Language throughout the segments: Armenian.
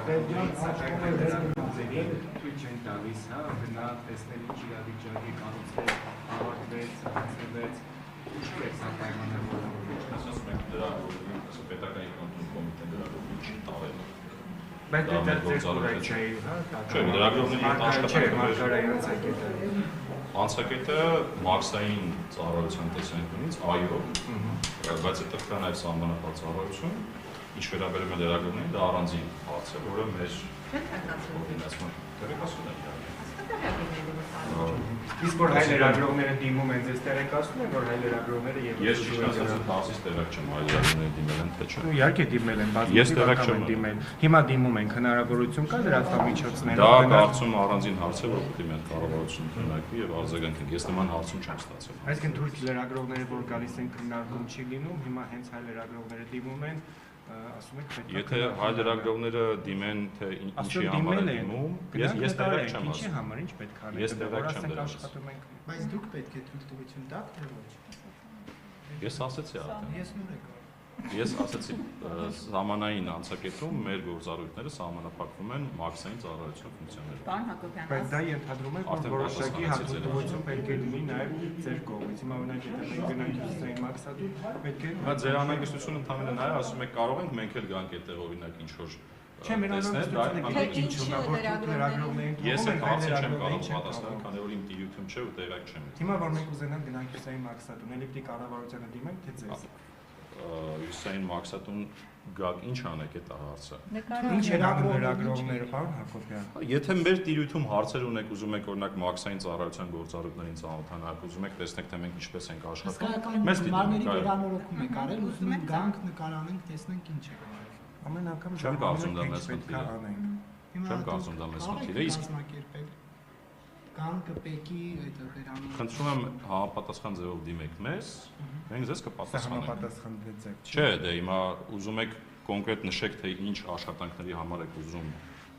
Թույլ չեն տալիս, հա, գնա տեսնել ինչ իրավիճակի կառուցվել, ավարտվեց, ծախսվեց, ինչու է սա պայմանավորվում։ Ասած մենք դրա պետական եկամուտի կոմիտեն դրագրողին չի տարել։ Բայց դա ծերկուրակ չէի, հա, չէ, դրագրողների աշխատանքը անցակետը։ Անցակետը մաքսային ծառայության տեսանկյունից այո, բայց այդտեղ կա նաև սահմանափակ ծառայություն, ինչ վերաբերում է լրագրողներին, դա առանձին հարց է, որը մեր օրինացման տեղեկացումն է իրական։ Իսկ որ հայ լրագրողները դիմում են, ձեզ տեղեկացնում են, որ հայ լրագրողները եւ ես ճիշտ ասած հարցից տեղակ չեմ, հայ լրագրողները դիմել են թե չէ։ Իհարկե դիմել են, բազմիցս անգամ դիմել։ Հիմա դիմում են, հնարավորություն կա լրատվամիջոցներով։ Դա կարծում առանձին հարց է, որ պետք է մենք կառավարություն քննարկվի եւ արձագանքենք։ Ես նման հարցում չեմ ստացել։ Այսինքն թուրք լրագրողները, որ գալիս են քննարկում չի լինում, հիմա հենց հայ լրագրողները դիմում են, ասում եք պետք է։ Եթե հայ լրագրողները դիմեն, թե ինչի համար են դիմում, ես տեղակ չեմ ասում։ Ինչի համար, ինչ պետք է անենք։ Ես տեղակ չեմ դրան։ Բայց դուք պետք է թույլտվություն տաք, թե ոչ։ Ես ասացի արդեն։ Ես նոր եկա։ Ես ասացի, սահմանային անցակետում մեր գործառույթները սահմանափակվում են մաքսային ծառայության ֆունկցիաներով։ Պարոն Հակոբյան, Բայց դա ենթադրում է, որ որոշակի հատուցություն պետք է լինի նաև ձեր կողմից։ Հիմա օրինակ եթե մենք գնանք հյուսիսային մաքսատու, պետք է։ Բայց ձեր անհանգստությունը ընդհանրապես նա է, ասում եք կարող ենք մենք էլ գանք այդտեղ օրինակ ինչ որ Չէ, մեր անհանգստությունը ինչու՞ն է, որ լրագրողներին ես այդ հարցը չեմ կարող պատասխանել, քանի որ իմ տիրույթում չէ ու տեղակ չեմ։ Հիմա որ մենք ուզենանք գնանք հյուսիսային մաքսատուն, էլի պիտի կառավարությանը դիմենք, թե ձեզ։ Հյուսիսային մաքսատուն գաք ինչ անեք այդ հարցը։ Ինչ են անում լրագրողները, պարոն Հակոբյան։ Եթե մեր տիրույթում հարցեր ունեք, ուզում եք օրինակ մաքսային ծառայության գործառույթներին ծանոթանալ, ուզում եք տեսնեք թե մենք ինչպես ենք աշխատում։ Մեզ մարմերի վերանորոգում եք արել, ուզում ենք գանք նկարանենք, տեսնենք ինչ է։ Ամեն անգամ չեմ կարծում դա մեծ խնդիր է։ Հիմա Չեմ կարծում դա մեծ խնդիր է, իսկ գանկը պեկի այդ վերանորոգում։ խնդրում եմ համապատասխան ձևով դիմեք մեզ, մենք ձեզ կպատասխանենք։ Համապատասխանվեցեք։ Չէ, դե հիմա ուզում եք կոնկրետ նշեք թե ինչ աշխատանքների համար եք ուզում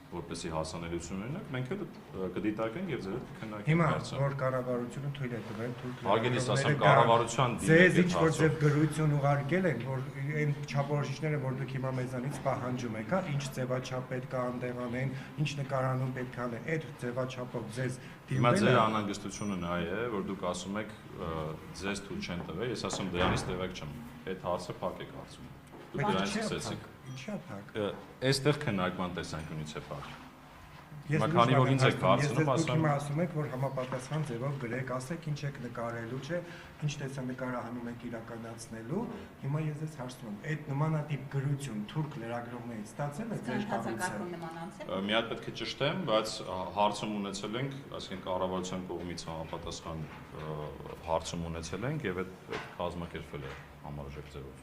որպեսզի հասանելիություն ունենաք, մենք էլ կդիտարկենք եւ ձեր կքննարկենք Հիմա հարցը։ որ կառավարությունը թույլ է տվել թուրք Հարգելիս ասեմ կառավարության ձեզ ինչ որ ձեր գրություն ուղարկել են, որ այն չափորոշիչները, որ դուք հիմա մեզանից պահանջում եք, հա, ինչ ձևաչափ պետք է անտեղանեն, ինչ նկարանում պետք է անեն, այդ ձևաչափով ձեզ Հիմա ձեր անհանգստությունը նա է, որ դուք ասում եք ձեզ թույլ չեն տվել, ես ասում դրանից տեղակ չեմ։ Այդ հարցը փակ եք հարցում։ Դուք դրանից սկսեցիք։ Ինչա՞ փակ։ Այստեղ քննարկման տեսանկյունից է փակ։ Ես քանի որ ինձ եք հարցնում, ասում հիմա ասում եք, որ համապատասխան ձևով գրեք, ասեք ինչ եք նկարելու, չէ, ինչ տեսանկարահանում եք իրականացնելու։ Հիմա ես ձեզ հարցնում եմ, այդ նմանատիպ գրություն թուրք լրագրողներից ստացել եք ձեր կառույցը։ Մի հատ պետք է ճշտեմ, բայց հարցում ունեցել ենք, այսինքն կառավարության կողմից համապատասխան հարցում ունեցել ենք եւ այդ կազմակերպվել է համարժեք ձևով։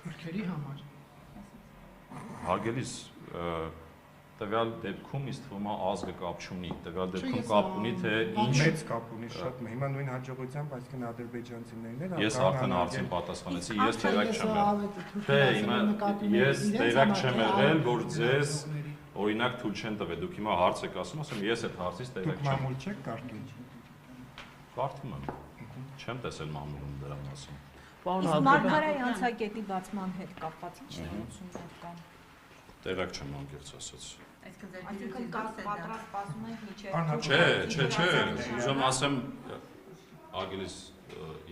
Թուրքերի համար։ Հարգելիս տվյալ դեպքում ինձ թվում է ազգը կապ չունի, տվյալ դեպքում կապ ունի թե ինչ մեծ կապ ունի շատ հիմա նույն հաջողությամբ, այսինքն ադրբեջանցիներն են Ես արդեն հարցին պատասխանեցի, ես տեղակ չեմ եղել։ Թե հիմա ես տեղակ չեմ եղել, որ ձեզ օրինակ թույլ չեն տվել, դուք հիմա հարց եք ասում, ասում ես այդ հարցից տեղակ Դուք չեմ։ մամուլ չեք կարդում։ Կարդում եմ։ Չեմ տեսել մամուլում դրա մասին։ Իսկ Մարգարայի անցակետի բացման հետ կապված ինչ նորություններ կան։ Տեղակ չեմ անկեղծ ասած։ Այսինքն պատրաստ սպասում եք միջև։ Չէ, ուզում ասեմ ագելիս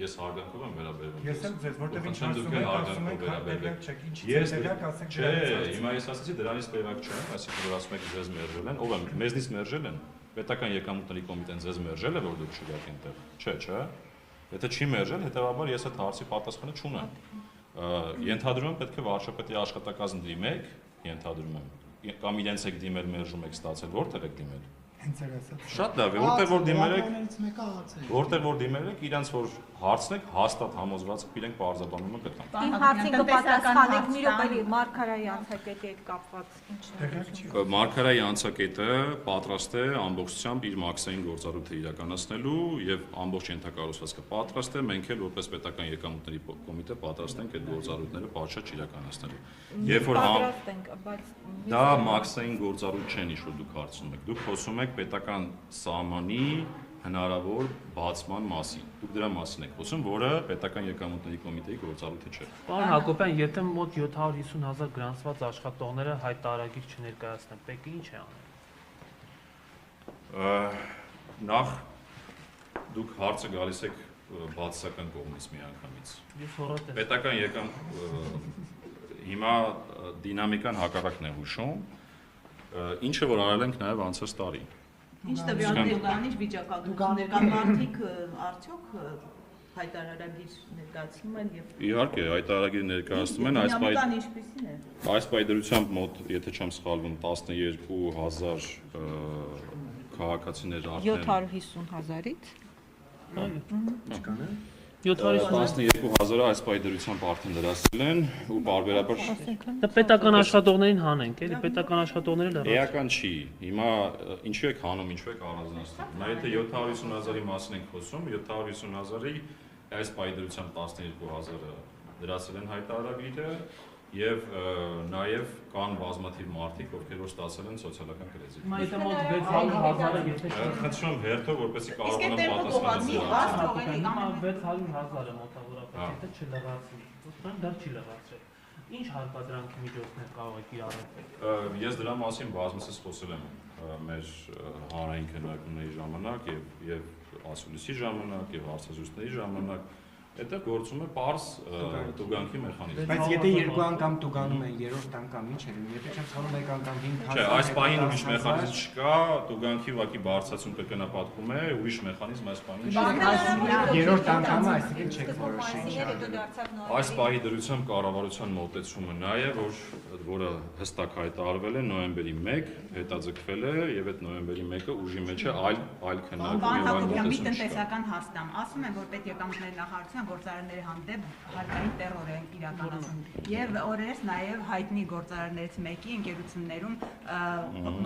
ես հարգանքով եմ վերաբերվում։ Ես եմ ձեզ, որտեղ ինչ ասում եք, ասում եք հարգանք չեք, ինչի տեղակ ասեք։ Չէ, հիմա ես ասացի դրանից տեղակ չեմ, այսինքն որ ասում եք ձեզ մերժել են, ով է մեզնից մերժել են։ Պետական եկամուտների կոմիտեն ձեզ մերժել է, որ դուք չգաք այնտեղ։ Չէ։ Եթե չի մերժել, հետեւաբար ես այդ հարցի պատասխանը չունեմ։ Ենթադրում եմ պետք է վարչապետի աշխատակազմ դիմեք, ենթադրում եմ, կամ իրենց եք դիմել, մերժում եք ստացել, որտեղ եք դիմել։ Հենց էր ասած։ Շատ լավ է, որտեղ որ դիմել եք, իրենց որ հարցնեք, հաստատ համոզված եք, իրենք բարձրաբանումը կտան։ Իմ հարցին կպատասխանեք մի րոպե Մարգարայի անցակետի հետ կապված ինչ նորություններ։ Մարգարայի անցակետը պատրաստ է ամբողջությամբ իր մաքսային գործառույթը իրականացնելու եւ ամբողջ ենթակառուցվածքը պատրաստ է, մենք էլ որպես պետական եկամուտների կոմիտե պատրաստ ենք այդ գործառույթները պատշաճ իրականացնելու։ Երբ որ պատրաստ ենք, բայց դա մաքսային գործառույթ չեն, ինչ որ դուք հարցնում եք։ Դուք խոսում եք պետական սահմանի հնարավոր բացման մասին։ Դուք դրա մասին եք խոսում, որը պետական եկամուտների կոմիտեի գործառույթը չէ։ Պարոն Հակոբյան, եթե մոտ 750,000 գրանցված աշխատողները հայտարարագիր չներկայացնեն, ՊԵԿ-ը ինչ է անում։ Նախ դուք հարցը գալիս եք բացասական կողմից միանգամից։ Պետական հիմա դինամիկան հակառակն է հուշում, ինչը որ արել ենք նաև անցած տարի։ Ինչ տվյալներ կան, ինչ վիճակագրություններ կան, մարդիկ արդյոք հայտարարագիր ներկայացնում են եւ Իհարկե, հայտարարագիր ներկայացնում են, դինամիկան ինչպիսին է։ Այս պայդրությամբ մոտ, եթե չեմ սխալվում, 12,000 քաղաքացիներ արդեն 750,000-ից։ Ինչքան է։ 12,000-ը այս պայդրությամբ արդեն դրացել են ու բարբերաբար Դա պետական աշխատողներին հանենք, էլի պետական աշխատողները լրացնենք։ էական չի։ Հիմա ինչու եք հանում, ինչու եք առանձնացնում։ Նա եթե 750,000-ի մասին ենք խոսում, 750,000-ի այս պայդրությամբ 12,000-ը դրացել են հայտարարագիրը եւ նաեւ կան բազմաթիվ մարդիկ, ովքեր որ ստացել են սոցիալական կրեդիտ։ Հիմա եթե մոտ 600,000-ը եթե Խնդրում հերթով որպեսզի կարողանան պատասխանել։ 600,000-ը մոտավորապես, եթե չլրացվի, ուսման դեռ չի լրացրել։ Ինչ հարկադրանքի միջոցներ կարող եք իրարավել։ Ես դրա մասին բազմիցս խոսել եմ մեր հանրային քննարկումների ժամանակ եւ ասուլիսի ժամանակ եւ հարցազրույցների ժամանակ։ Դա գործում է պարզ տուգանքի մեխանիզմ։ Բայց եթե երկու անգամ տուգանում են, երրորդ անգամ ինչ է լինում, եթե չեմ ցանում մեկ անգամ 5,000։ Չէ, այս պահին ուրիշ մեխանիզմ չկա, տուգանքի վակի բարձրացում կրկնապատկում է, ուրիշ մեխանիզմ այս պահին չկա։ Երրորդ անգամը այսինքն չեք որոշի։ Այս պահի դրությամբ կառավարության մոտեցումը նա է, որը հստակ հայտարարվել է նոյեմբերի 1, հետաձգվել է եւ այդ նոյեմբերի 1-ը ուժի մեջ է այլ քննարկում եւ այլ մի մոտեցում չկա։ տնտեսական հաստամ ասում են, որ պետեկամուտների նախարարության գործարարների հանդեպ հարկային տերոր են իրականացում եւ օրերս նաեւ հայտնի գործարարներից մեկի ընկերություններում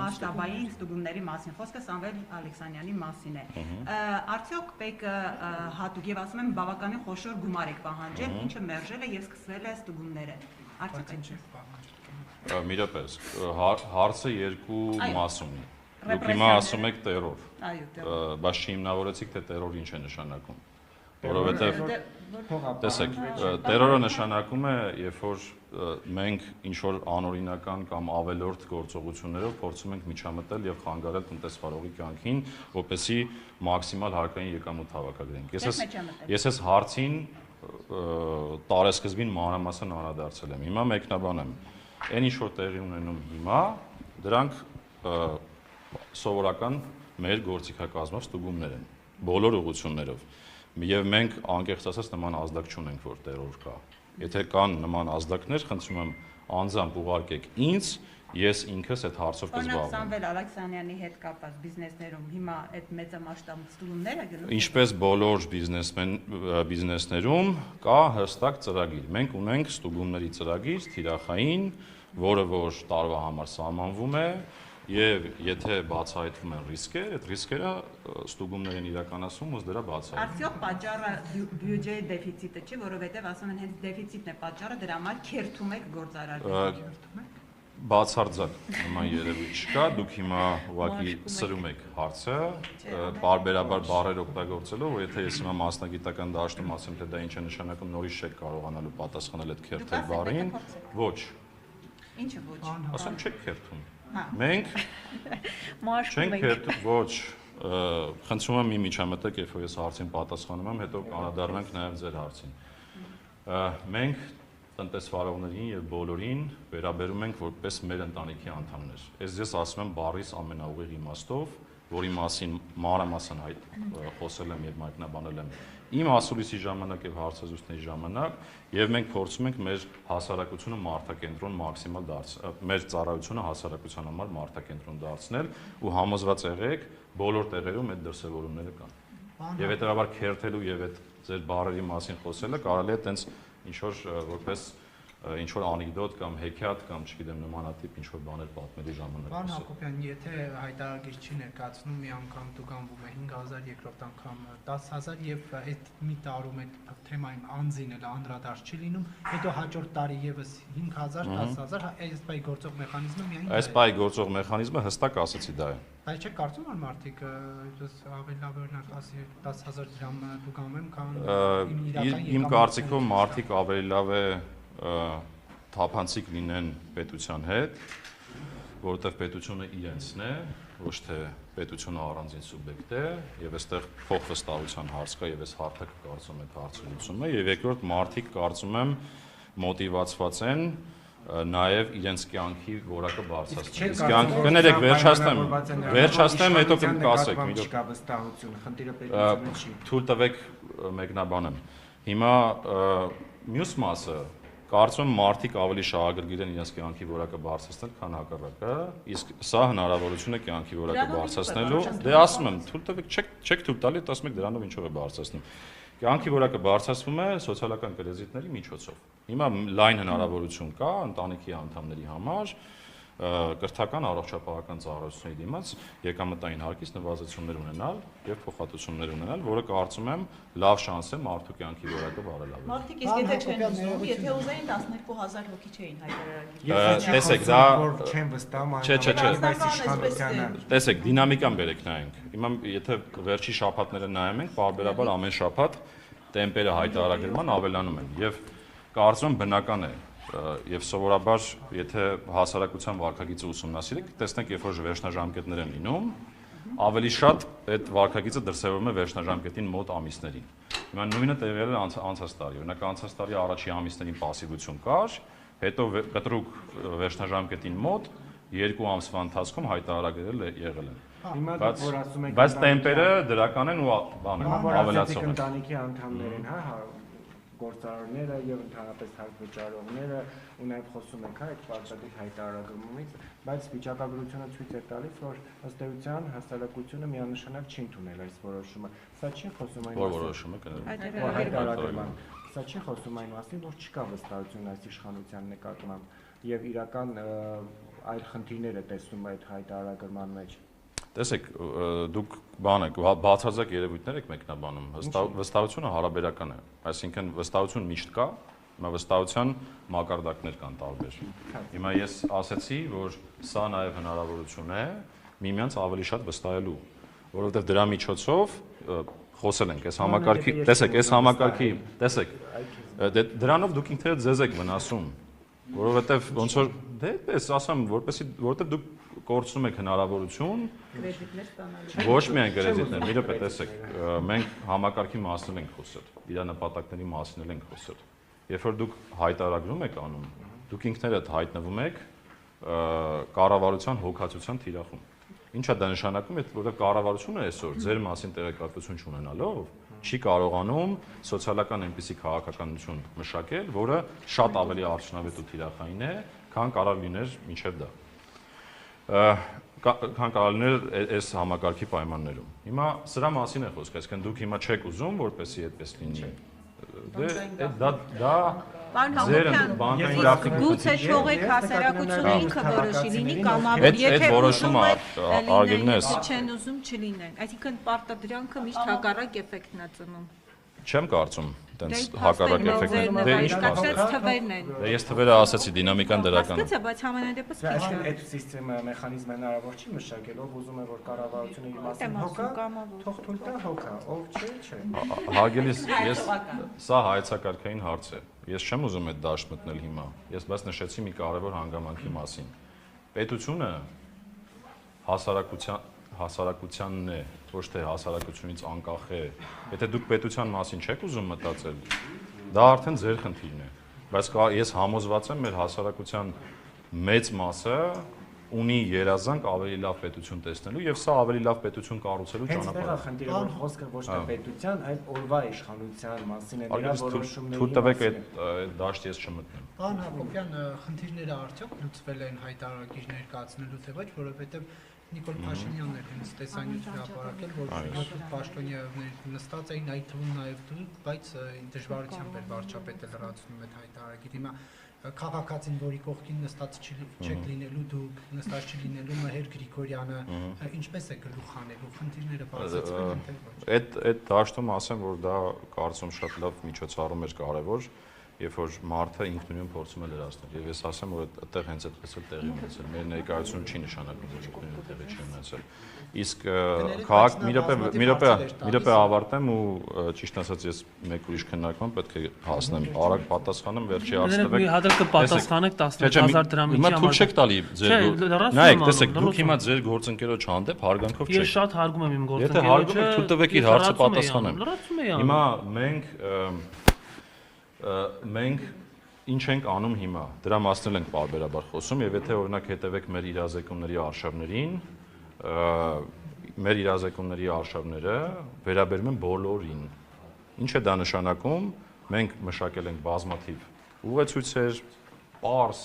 մասշտաբային ստուգումների մասին խոսքը Սամվել Ալեքսանյանի մասին է։ Արդյոք ՊԵԿ-ը հատուկ եւ ասում են բավականին խոշոր գումար եք պահանջել, ինչը մերժել է եւ սկսվել է ստուգումները։ Արդյոք Մի րոպե, հարցը երկու մաս ունի։ Դուք հիմա ասում եք տերոր։ Այո, Բայց չհիմնավորեցիք, թե տերոր ինչ է նշանակում։ Որովհետև տեսեք, տերորը նշանակում է, երբ որ մենք ինչ որ անօրինական կամ ավելորդ գործողություններով փորձում ենք միջամտել եւ խանգարել տնտեսվարողի կյանքին, որպեսզի մաքսիմալ հարկային եկամուտ հավաքագրենք։ Ես այս հարցին տարեսկզբին մանրամասն անդրադարձել եմ։ Հիմա մեկնաբանեմ։ Այն ինչ որ տեղի ունենում հիմա, դրանք սովորական մեր գործիքակազմով ստուգումներ են, բոլոր ուղղություններով։ Եվ մենք անկեղծ ասած նման ազդակ չունենք, որ տերոր կա։ Եթե կան նման ազդակներ, խնդրում եմ անձամբ ուղարկեք ինձ, ես ինքս այդ հարցով կզբաղվեմ։ Սամվել Ալեքսանյանի հետ կապված բիզնեսներում հիմա այդ մեծամասշտաբ ստուգումները գնում։ Ինչպես բոլոր բիզնեսներում կա հստակ ծրագիր։ Մենք ունենք ստուգումների ծրագիր, թիրախային, որը որ տարվա համար սահմանվում է, եւ եթե բացահայտվում են ռիսկեր, այդ ռիսկերը ստուգումներ են իրականացում, ըստ դրա բացահայտվում։ Արդյոք պատճառը բյուջեի դեֆիցիտը չի, որովհետեւ ասում են հենց դեֆիցիտն է պատճառը, դրա համար քերթում եք գործարարներին։ Բացարձակ նման երևույթ չկա, դուք հիմա ուղղակի սրում եք հարցը, բարբերաբար բառեր օգտագործելով, որ եթե ես հիմա մասնագիտական դաշտում ասեմ, թե դա ինչ է նշանակում, նորից չեք կարողանալու պատասխանել այդ քերթել բառին, ոչ։ Ինչը ոչ։ Ասեմ չեք քերթում։ Մենք Մաշկում չենք քերթում, ոչ, խնդրում եմ մի միջամտեք, երբ որ ես հարցին պատասխանում եմ, հետո կանադառնանք նաև ձեր հարցին։ Մենք տնտեսվարողներին եւ բոլորին վերաբերում ենք որպես մեր ընտանիքի անդամներ։ Ես ասում եմ բառիս ամենաուղիղ իմաստով, որի մասին մանրամասն խոսել եմ եւ մեկնաբանել եմ իմ ասուլիսի ժամանակ եւ հարցազրույցների ժամանակ, եւ մենք փորձում ենք մեր հասարակությունը մարդակենտրոն մաքսիմալ դարձնել, մեր ծառայությունը հասարակության համար մարդակենտրոն դարձնել ու համոզված եղեք, բոլոր տեղերում այդ դրսևորումները կան։ Եվ հետեւաբար քերթելու եւ այդ ձեր բառերի մասին խոսելը կարելի է տենց ինչ որ որպես ինչ որ անեկդոտ կամ հեքիաթ կամ չգիտեմ նմանատիպ ինչ որ բաներ պատմելու ժամանակ։ Պարոն Հակոբյան, եթե հայտարարիչ չի ներկայացնում, մի անգամ տուգանվում է 5,000, երկրորդ անգամ 10,000 եւ այդ մի տարում այդ թեմային անձին էլ անդրադարձ չի լինում, հետո հաջորդ տարի եւս 5,000, 10,000, այս բայ գործող մեխանիզմը միայն։ Այս բայ գործող մեխանիզմը հստակ ասացի դա է։ Բայց չէ կարծում եմ մարդիկ ավելի լավ օրինակ ասի 10,000 դրամ դուգամ եմ, քան իմ կարծիքով մարդիկ ավելի լավ է թափանցիկ լինեն պետության հետ, որովհետև պետությունը իրենցն է, ոչ թե պետությունը առանձին սուբյեկտ է, եւ այստեղ փոխվստահության հարց կա եւ այս հարթը կարծում եմ հարցը լուծում է, եւ երկրորդ մարդիկ կարծում եմ մոտիվացված են նաև իրենց կյանքի որակը բարձրացնել։ Կյանքի կներեք վերջացնեմ, հետո կասեք։ Չկա վստահություն, խնդիրը պետությունը չի։ Թույլ տվեք մեկնաբանեմ։ Հիմա մյուս մասը կարծում եմ մարդիկ ավելի շահագրգիռ են իրենց կյանքի որակը բարձրացնել, քան հակառակը, իսկ սա հնարավորություն է կյանքի որակը բարձրացնելու։ Դե ասում եմ, թույլ տվեք, չեք թույլ տալի, ասում եք դրանով ինչով է բարձրացնում։ Կյանքի որակը բարձրացվում է սոցիալական կրեդիտների միջոցով։ Հիմա լայն հնարավորություն կա ընտանիքի անդամների համար կրթական առողջապահական ծառայությունների դիմաց եկամտային հարկից նվազեցումներ ունենալ եւ փոխհատուցումներ ունենալ, որը կարծում եմ լավ շանս է մարդու կյանքի որակը բարելավել։ Մարդիկ իսկ եթե չեն ուզում, եթե ուզեին 12000 հոգի չէին հայտարարել։ Տեսեք, դա չեն վստահում իշխանությանը։ Տեսեք, դինամիկան բերեք նայենք։ Հիմա եթե վերջի շաբաթները նայում ենք, բարբերաբար ամեն շաբաթ տեմպերը հայտարարագրման ավելանում են եւ կարծում եմ բնական է եւ սովորաբար եթե հասարակության վարքագիծը ուսումնասիրեք, տեսնեք, երբ որ վերջնաժամկետներ են լինում, ավելի շատ այդ վարքագիծը դրսևորվում է վերջնաժամկետին մոտ ամիսներին։ Հիմա նույնը տեղի էր անցած տարի, օրինակ անցած տարի առաջի ամիսներին պասիվություն կար, հետո կտրուկ վերջնաժամկետին մոտ 2 ամսվա ընթացքում հայտարարագրել եղել են։ Բայց տեմպերը դրական են ու ավելացող են։ Ընտանիքի անդամներին, հա, գործարարները եւ ընդհանրապես հարցվճարողները ու նաեւ խոսում ենք այդ պարտադիր հայտարարումից, բայց վիճակագրությունը ցույց է տալիս, որ ըստ էության հասարակությունը միանշանակ չի ընդունել այս որոշումը։ Սա չի խոսում այն որոշումը հայտարարման։ Սա չի խոսում այն մասին, որ չկա վստահություն այս իշխանության նկատմամբ եւ իրական այլ խնդիրներ է տեսնում այդ հայտարարման մեջ։ Տեսեք, դուք բացարձակ երևույթներ եք մեկնաբանում, վստահությունը հարաբերական է, այսինքն վստահություն միշտ կա, հիմա վստահության մակարդակներ կան տարբեր։ Հիմա ես ասացի, որ սա նաև հնարավորություն է միմյանց ավելի շատ վստահելու, որովհետև դրա միջոցով խոսել ենք, այս համակարգի, տեսեք, այս համակարգի, տեսեք, դրանով դուք ինքներդ ձեզ եք վնասում, որովհետև ոնց որ դե այդպես ասեմ, որովհետև դուք կորցնում եք հնարավորություն ոչ միայն կրեդիտներ, մի րոպե տեսեք, մենք համակարգի մասին ենք խոսել, իր նպատակների մասին ենք խոսել։ Երբ որ դուք հայտարարում եք անում, դուք ինքներդ հայտնվում եք կառավարության հոգացության թիրախում։ Ինչա դա նշանակում է, որովհետև կառավարությունը այսօր ձեր մասին տեղեկատվություն չունենալով չի կարողանում սոցիալական այնպիսի քաղաքականություն մշակել, որը շատ ավելի արդյունավետ ու թիրախային է, քան կարող լիներ մինչև դա։ Քան կարող լիներ այս համակարգի պայմաններում։ Հիմա սրա մասին է խոսքը, այսինքն դուք հիմա չեք ուզում, որպեսզի այդպես լինի։ Դա Գուցե թողեք հասարակությունը ինքը որոշի, լինի կամավոր, եթե որոշումը արգելնես չեն ուզում չլինեն, այսինքն պարտադրանքը միշտ հակառակ էֆեկտն է ծնում։ Չեմ կարծում, տենց հակառակ էֆեկտներ։ Դե ինչ թվերն են։ Ես թվերը ասացի, դինամիկան դրական է։ Բայց համենայնդեպս քիչ է։ Այդ սիստեմը, մեխանիզմը հնարավոր չի մշակել, ով ուզում է որ կառավարությունը իր մասին հոգա, թող թույլ տա հոգա, ով չէ։ Հարգելիս, ես սա հայեցակարգային հարց է։ Ես չեմ ուզում այդ դաշտ մտնել հիմա։ Ես բաց նշեցի մի կարևոր հանգամանքի մասին։ Պետությունը հասարակությանն է, ոչ թե հասարակությունից անկախ է։ Եթե դուք պետության մասին չեք ուզում մտածել, դա արդեն ձեր խնդիրն է։ Բայց ես համոզված եմ, մեր հասարակության մեծ մասը ունի երազանք ավելի լավ պետություն տեսնելու եւ սա ավելի լավ պետություն կառուցելու ճանապարհը։ Հենց խնդիրը որ խոսքը ոչ թե պետության, այլ օրվա իշխանության մասին է, նրա որոշումների։ Թույլ տվեք այդ դաշտ ես չմտնեմ։ Պարոն Հակոբյան, խնդիրները արդյոք լուծվել են հայտարարագիր ներկայացնելու թե ոչ, որովհետեւ Նիկոլ Փաշինյանն էր հենց տեսանյութ հրապարակել, որ 7 պաշտոնյաներ նստած էին, այդ թվում նաև դու, բայց դժվարությամբ էր վարչապետը լրացնում այդ հայտարարագիրը։ Հիմա քաղաքացին, որի կողքին նստած չեք լինելու, դուք նստած չլինելու Մհեր Գրիգորյանը, ինչպես է գլուխ անելու, խնդիրները բացեցվել են թե ոչ։ Այդ դաշտում ասեմ, որ դա կարծում շատ լավ միջոցառում էր կարևոր, երբ որ մարդը ինքնուրույն փորձում է լրացնել։ Եվ ես ասեմ, որ այդտեղ հենց այդպես էլ տեղի ունեցել։ Մեր ներկայությունը չի նշանակում, որ ինքնուրույն տեղի չի ունեցել։ Իսկ քաղաք մի րոպե ավարտեմ ու ճիշտ ասած ես մեկ ուրիշ քննարկման պետք է հասնեմ։ Արագ պատասխանեմ, վերջի հարցը։ Մի հատ կպատասխանեք 10000 դրամի Հիմա թույլ չեք տալի ձեր նայեք, տեսեք, դուք հիմա ձեր գործընկերոջ հանդեպ հարգանքով չեք։ Ես շատ հարգում եմ իմ Եթե գործընկերոջը։ հարգում եք, թույլ տվեք իր հարցը պատասխանեմ։ Լրացում եմ։ Հիմա մենք ինչ ենք անում հիմա։ Դրա մասին ենք բարբերաբար խոսում եւ եթե օրինակ հետևեք մեր իրազեկումների արշավներին, մեր իրազեկումների արշավները վերաբերում են բոլորին։ Ինչ է դա նշանակում։ Մենք մշակել ենք բազմաթիվ ուղեցույցեր, պարզ,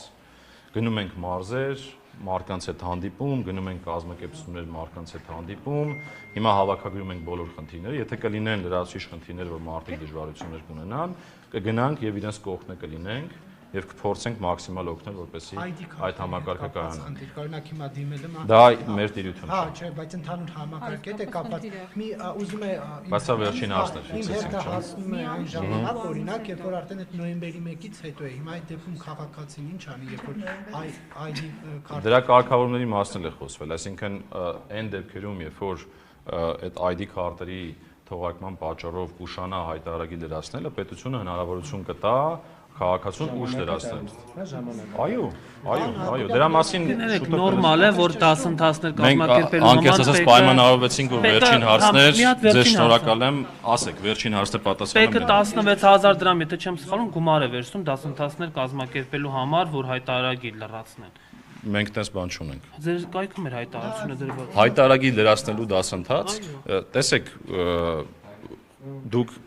գնում ենք մարզեր, մարդկանց հետ հանդիպում, գնում ենք կազմակերպություններ մարդկանց հետ հանդիպում, հիմա հավաքագրում ենք բոլոր խնդիրները, եթե կլինեն լրացուցիչ խնդիրներ, որ մարդիկ դժվարություններ կունենան, կգնանք եւ իրենց կողքն կլինենք եւ կփորձենք մաքսիմալ օգնել, որպեսզի այդ համակարգը կայանա։ Օրինակ հիմա դիմելը Դա մեր տիրությունն է։ Չէ, բայց ընդհանուր համակարգի հետ է կապված։ Մի ուզում է Բայց սա վերջին հարցն է, Իմ հետ հասնում է այն ժամանակ, օրինակ, երբ որ արդեն այդ նոյեմբերի 1-ից հետո է։ Հիմա այդ դեպքում քաղաքացին ինչ անի, երբ որ ID քարտը Դրա կարգավորումների մասն էլ է խոսվել, այսինքն այն դեպքերում, երբ որ այդ ID քարտերի թողարկման պատճառով կուշանա հայտարարագիր լրացնելը, պետությունը հնարավորություն կտա քաղաքացուն ուշ լրացնել։ Այո, դրա մասին նորմալ է, որ դասընթացներ կազմակերպելու համար անկեղծ ասած պայմանավորվեցինք, որ վերջին հարցներ, ձեզ շնորհակալ եմ, ասեք, վերջին հարցը պատասխանում Պետք է 16000 դրամ, եթե չեմ սխալվում, գումար է վերցնում դասընթացներ կազմակերպելու համար, որ հայտարարագիր լրացնեն։ Մենք տես բան չունենք։ Ձեր կայքում էր հայտարարությունը դրված։ Հայտարարագիր լրացնելու դասընթաց, տեսեք, դուք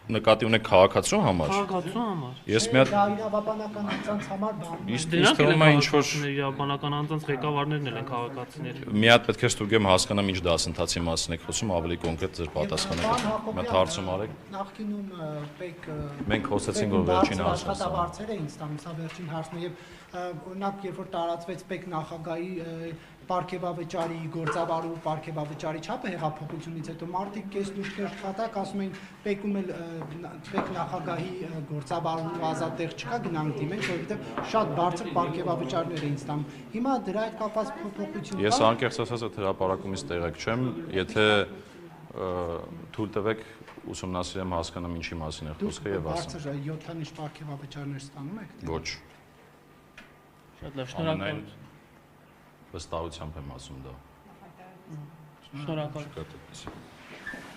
նկատի ունեք քաղաքացու համար։ Քաղաքացու համար։ Ես մի հատ իրավաբանական անձանց համար բան։ Իսկ թվում է ինչ որ իրավաբանական անձանց ղեկավարներն են քաղաքացիներ։ Մի հատ պետք է ստուգեմ հասկանամ ինչ դասընթացի մասին եք խոսում, ավելի կոնկրետ ձեր պատասխանեք։ Մի հարցում արեք։ Նախկինում պետք Մենք խոսեցինք, որ վերջին հարցը աշխատավարձեր էին ստանում, սա վերջին հարցն է եւ օրինակ երբ որ տարածվեց պետք նախագահի պարգևավճարի գործավարու պարգևավճարի չափը հեղափոխությունից հետո մարդիկ կես լուրջ քարտակ ասում էին պետքում էլ պետք նախագահի գործավարու ազատեղ չկա գնանք դիմենք որովհետեւ շատ բարձր պարգևավճարներ էին ստանում հիմա դրա հետ կապված փոփոխություն կա Ես անկեղծ ասած այդ հրապարակումից տեղեկ չեմ եթե թույլ տվեք ուսումնասիրեմ հասկանամ ինչի մասին է խոսքը եւ ասեմ բարձր 7-ից պարգևավճարներ ստանում եք Ոչ Շատ լավ, շնորհակալ վստահությամբ եմ ասում դա Շնորհակալ